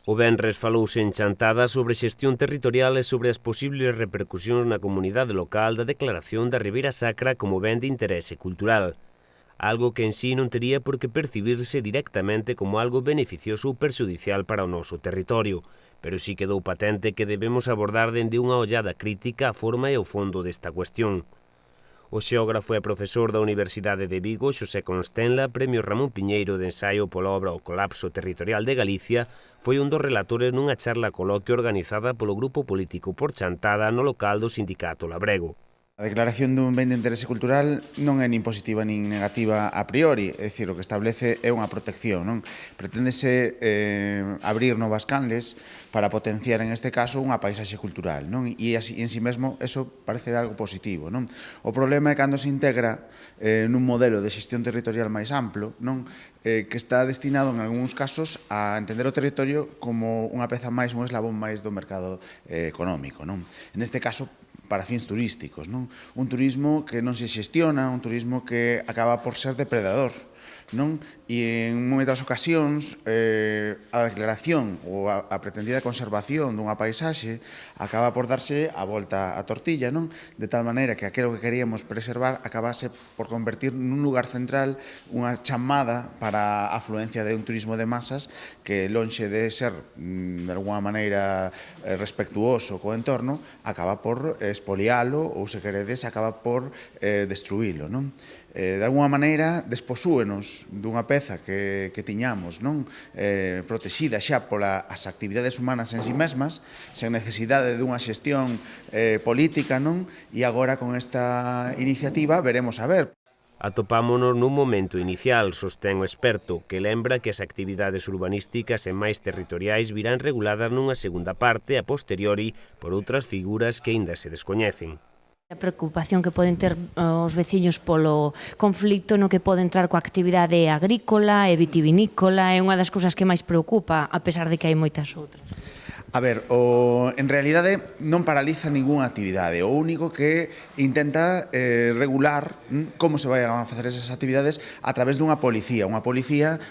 O venres falouse en Chantada sobre xestión territorial e sobre as posibles repercusións na comunidade local da declaración da Ribeira Sacra como ben de interese cultural, algo que en sí non tería por que percibirse directamente como algo beneficioso ou perxudicial para o noso territorio, pero sí quedou patente que debemos abordar dende unha ollada crítica a forma e o fondo desta cuestión. O xeógrafo e profesor da Universidade de Vigo, Xosé Constenla, Premio Ramón Piñeiro de ensaio pola obra O colapso territorial de Galicia, foi un dos relatores nunha charla coloquio organizada polo grupo político por Chantada no local do sindicato Labrego. A declaración dun ben de interese cultural non é nin positiva nin negativa a priori, é dicir, o que establece é unha protección, non? Preténdese abrir novas canles para potenciar, en este caso, unha paisaxe cultural, non? E así, en si mesmo, eso parece algo positivo, non? O problema é cando se integra nun modelo de xestión territorial máis amplo, non? Que está destinado, en algúns casos, a entender o territorio como unha peza máis, un eslabón máis do mercado económico, non? En este caso, para fins turísticos, non? Un turismo que non se xestiona, un turismo que acaba por ser depredador, non? E en moitas ocasións a declaración ou a pretendida conservación dunha paisaxe acaba por darse a volta á tortilla, non? De tal maneira que aquilo que queríamos preservar acabase por convertir nun lugar central unha chamada para a afluencia de un turismo de masas que, lonxe de ser de alguna maneira respectuoso co entorno, acaba por expolialo ou, se queredes, acaba por destruílo, non? De alguna maneira, desposúenos dunha peza que tiñamos, non? Protexida xa polas actividades humanas en si mesmas, sen necesidade dunha xestión política, non? E agora, con esta iniciativa, veremos a ver. Atopámonos nun momento inicial, sostén o experto, que lembra que as actividades urbanísticas e máis territoriais virán reguladas nunha segunda parte a posteriori por outras figuras que aínda se descoñecen. A preocupación que poden ter os veciños polo conflito no que pode entrar coa actividade agrícola e vitivinícola é unha das cousas que máis preocupa, a pesar de que hai moitas outras. A ver, en realidade non paraliza ningunha actividade, o único que intenta regular como se vai a facer esas actividades a través dunha policía. Unha policía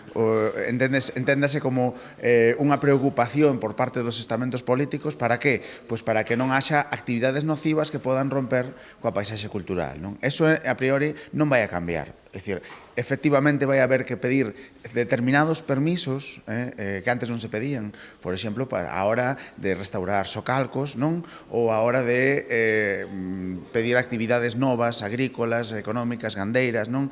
enténdase como unha preocupación por parte dos estamentos políticos para que? Pois para que non haxa actividades nocivas que podan romper coa paisaxe cultural, non? Eso a priori non vai a cambiar. É dicir, efectivamente vai haber que pedir determinados permisos que antes non se pedían, por exemplo, a hora de restaurar socalcos, non? Ou a hora de pedir actividades novas, agrícolas, económicas, gandeiras, non?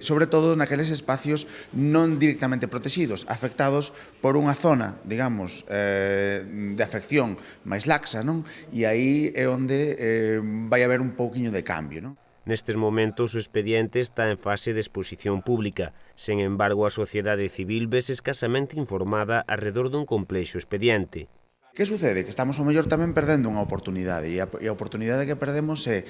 Sobre todo naqueles espacios non directamente protegidos, afectados por unha zona, digamos, de afección máis laxa, non? E aí é onde vai haber un pouquiño de cambio, non? Nestes momentos o expediente está en fase de exposición pública. Sen embargo, a sociedade civil vese escasamente informada arredor dun complexo expediente. Que sucede? Que estamos ao mellor tamén perdendo unha oportunidade e a oportunidade que perdemos é,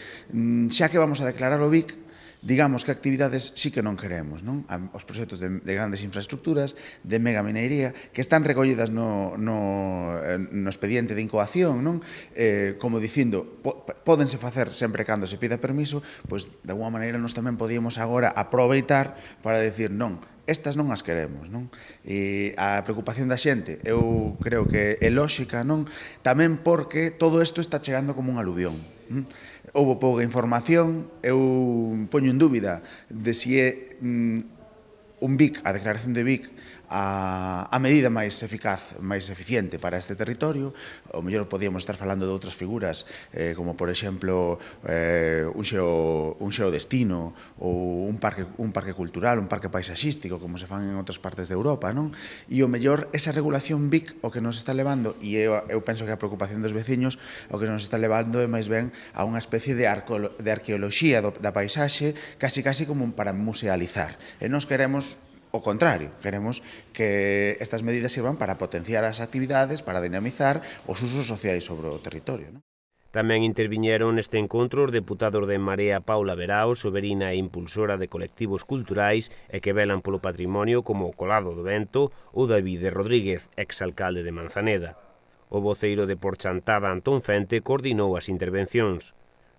xa que vamos a declarar o BIC, digamos que actividades sí que non queremos, non? Os proxectos de grandes infraestructuras, de megaminería, que están recollidas no expediente de incoación, non? Como dicindo, pódense facer sempre cando se pida permiso, pois de alguma maneira nós tamén podíamos agora aproveitar para decir non, estas non as queremos, non? E a preocupación da xente, eu creo que é lóxica, non? Tamén porque todo isto está chegando como un aluvión. Houbo pouca información, eu poño en dúbida de si é un BIC, a declaración de BIC, a medida máis eficaz, máis eficiente para este territorio. O mellor podíamos estar falando de outras figuras, como, por exemplo, un xeodestino ou un parque cultural, un parque paisaxístico, como se fan en outras partes de Europa, non? E o mellor, esa regulación BIC, o que nos está levando, e eu penso que a preocupación dos veciños, o que nos está levando é máis ben a unha especie de arqueoloxía da paisaxe, casi como para musealizar. E nós queremos o contrario, queremos que estas medidas sirvan para potenciar as actividades, para dinamizar os usos sociais sobre o territorio, non? Tamén interviñeron neste encontro os deputados de En Marea Paula Verao, soberina e impulsora de colectivos culturais e que velan polo patrimonio como o Colado do Vento, ou David Rodríguez, exalcalde de Manzaneda. O voceiro de Por Chantada, Antón Fente, coordinou as intervencións.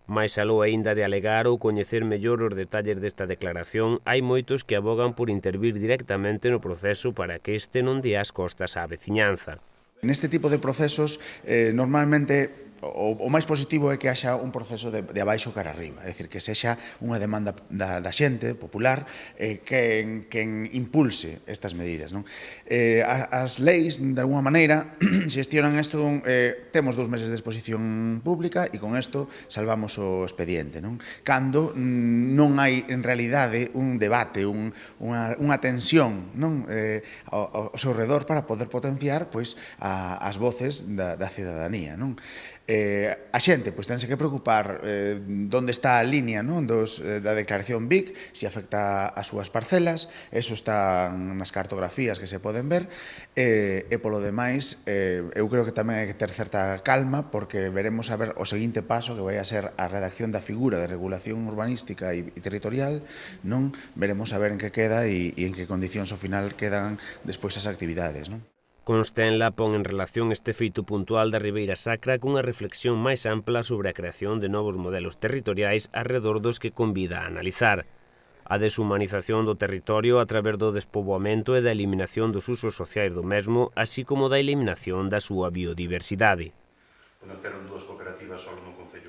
Mais aló aínda de alegar ou coñecer mellor os detalles desta declaración, hai moitos que abogan por intervir directamente no proceso para que este non dé as costas á veciñanza. Neste tipo de procesos, normalmente, o máis positivo é que haxa un proceso de abaixo cara arriba, é dicir, que sexa unha demanda da xente popular quen impulse estas medidas. As leis, de alguma maneira, xestionan isto, temos 2 meses de exposición pública e con isto salvamos o expediente. Cando non hai, en realidade, un debate, unha tensión ao seu redor para poder potenciar as voces da cidadanía. A xente tense que preocupar onde está a línea da declaración BIC, se afecta as súas parcelas, eso está nas cartografías que se poden ver, e polo demais eu creo que tamén hai que ter certa calma porque veremos a ver o seguinte paso que vai a ser a redacción da figura de regulación urbanística e territorial, veremos a ver en que queda e en que condicións ao final quedan despois as actividades. Constenla pon en relación este feito puntual da Ribeira Sacra cunha reflexión máis ampla sobre a creación de novos modelos territoriais arredor dos que convida a analizar. A deshumanización do territorio a través do despoboamento e da eliminación dos usos sociais do mesmo, así como da eliminación da súa biodiversidade. Naceron 2 cooperativas só no Concello